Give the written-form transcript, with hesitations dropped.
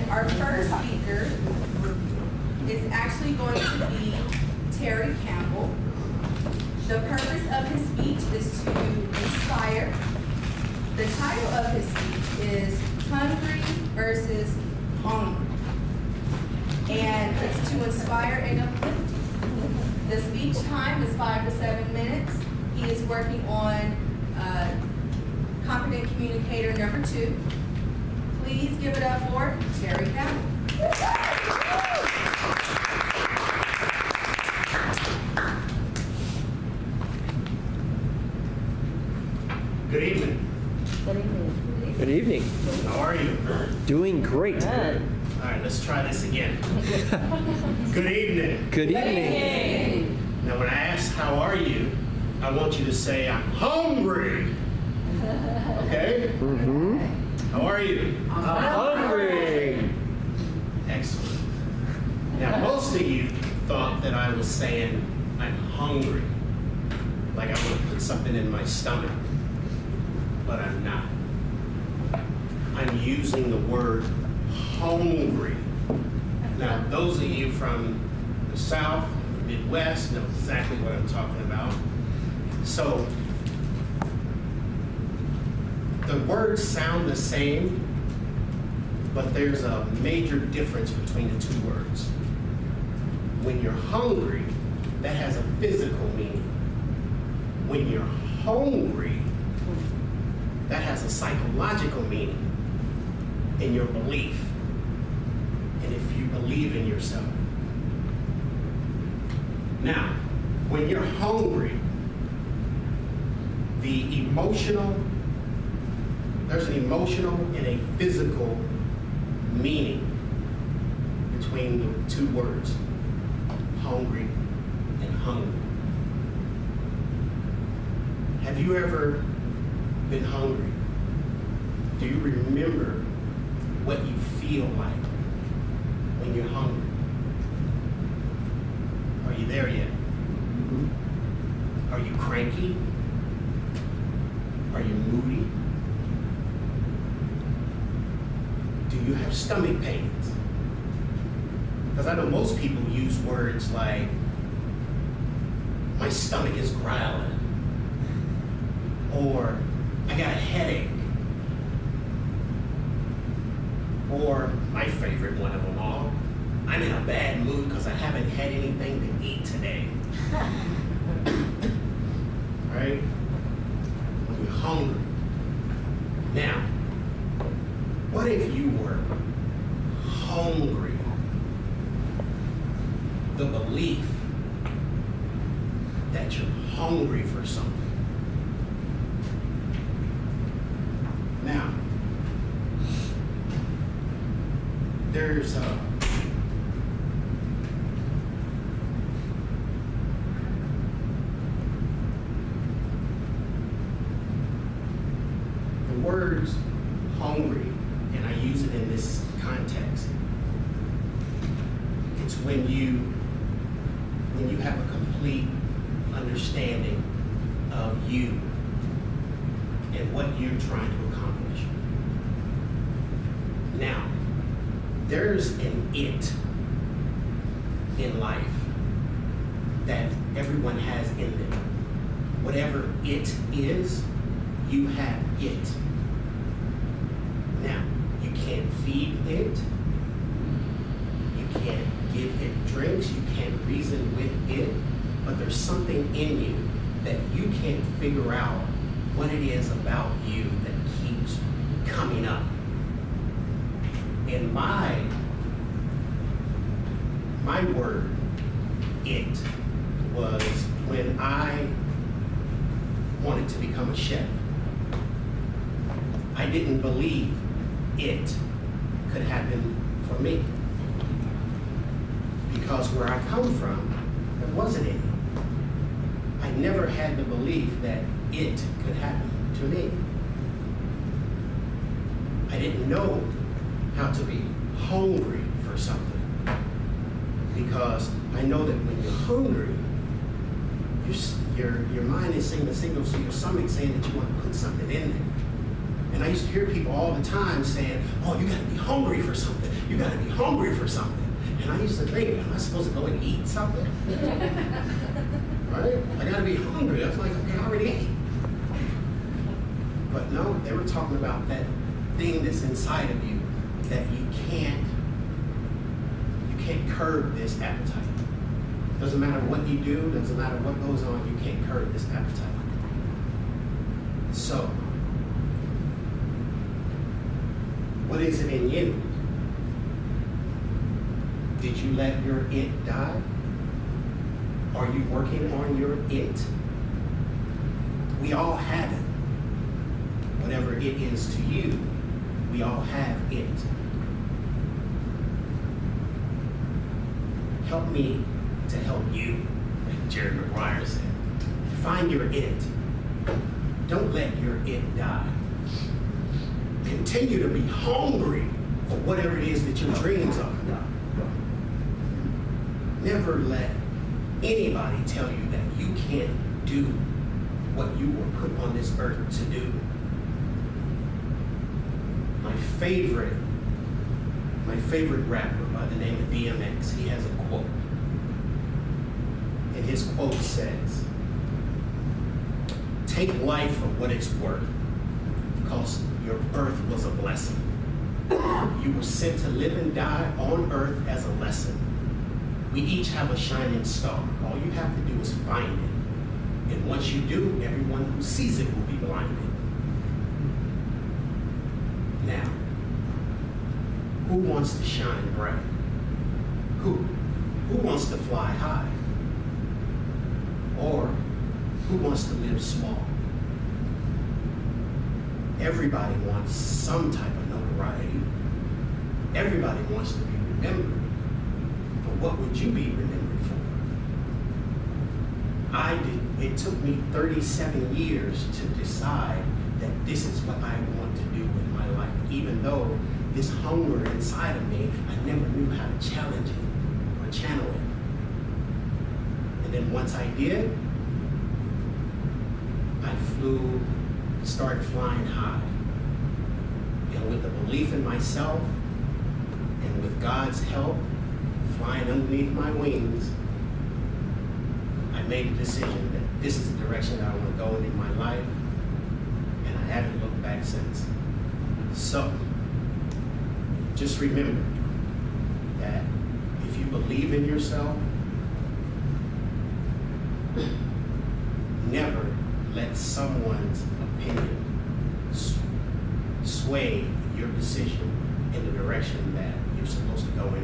And our first speaker is actually going to be Terry Campbell. The purpose of his speech is to inspire. The title of his speech is Houngry versus Houngry. And it's to inspire and uplift you. The speech time is 5 to 7 minutes. He is working on Competent Communicator number 2. Please give it up for Terry Campbell. Good evening. Good evening. Good evening. How are you? Doing great. Good. All right, let's try this again. Good evening. Good evening. Now, when I ask how are you, I want you to say I'm hungry. Okay? Mm-hmm. How are you? Hungry. Excellent. Now, most of you thought that I was saying I'm hungry, like I want to put something in my stomach, but I'm not. I'm using the word hungry. Now, those of you from the South, the Midwest, know exactly what I'm talking about. So, the words sound the same, but there's a major difference between the two words. When you're hungry, that has a physical meaning. When you're hungry, that has a psychological meaning in your belief, and if you believe in yourself. Now, when you're hungry, there's an emotional and a physical meaning between the two words, hungry and hungry. Have you ever been hungry? Do you remember what you feel like when you're hungry? Are you there yet? Are you cranky? Are you moody? Do you have stomach pains? Because I know most people use words like, my stomach is growling, or I got a headache, or my favorite one of them all, I'm in a bad mood because I haven't had anything to eat today. Right? When you're hungry. Now, what if you were hungry? The belief that you're hungry for something. Now, there's the words hungry, and I use it in this context. It's when you have a complete understanding of you and what you're trying to accomplish. Now, there's an it in life that everyone has in them. Whatever it is, you have it. Now, you can't feed it, you can't give it drinks, you can't reason with it, but there's something in you that you can't figure out what it is about you that keeps coming up. And my word, it, was when I wanted to become a chef. I didn't believe it could happen for me. Because where I come from, there wasn't any. I never had the belief that it could happen to me. I didn't know how to be hungry for something. Because I know that when you're hungry, your mind is sending a signal to your stomach saying that you want to put something in there. And I used to hear people all the time saying, oh, you got to be hungry for something. You got to be hungry for something. And I used to think, am I supposed to go and eat something? Right? I got to be hungry. I was like, okay, I already ate. But no, they were talking about that thing that's inside of you that you can't curb this appetite. Doesn't matter what you do, doesn't matter what goes on, you can't curb this appetite. So, what is it in you? Did you let your it die? Are you working on your it? We all have it. Whatever it is to you, we all have it. Help me to help you, like Jerry Maguire said. Find your it. Don't let your it die. Continue to be hungry for whatever it is that your dreams are. Never let anybody tell you that you can't do what you were put on this earth to do. My favorite rapper by the name of DMX, he has a quote. And his quote says, take life for what it's worth, because your birth was a blessing. You were sent to live and die on earth as a lesson. We each have a shining star. All you have to do is find it. And once you do, everyone who sees it will be blinded. Now, who wants to shine bright? Who wants to fly high? Or who wants to live small? Everybody wants some type of notoriety. Everybody wants to be remembered. But what would you be remembered for? It took me 37 years to decide that this is what I want to do with my life. Even though this hunger inside of me, I never knew how to challenge it or channel it. And then once I did, I started flying high. And with the belief in myself and with God's help, flying underneath my wings, I made a decision that this is the direction that I want to go in my life, and I haven't looked back since. So, just remember that if you believe in yourself, never let someone's opinion sway your decision in the direction that you're supposed to go in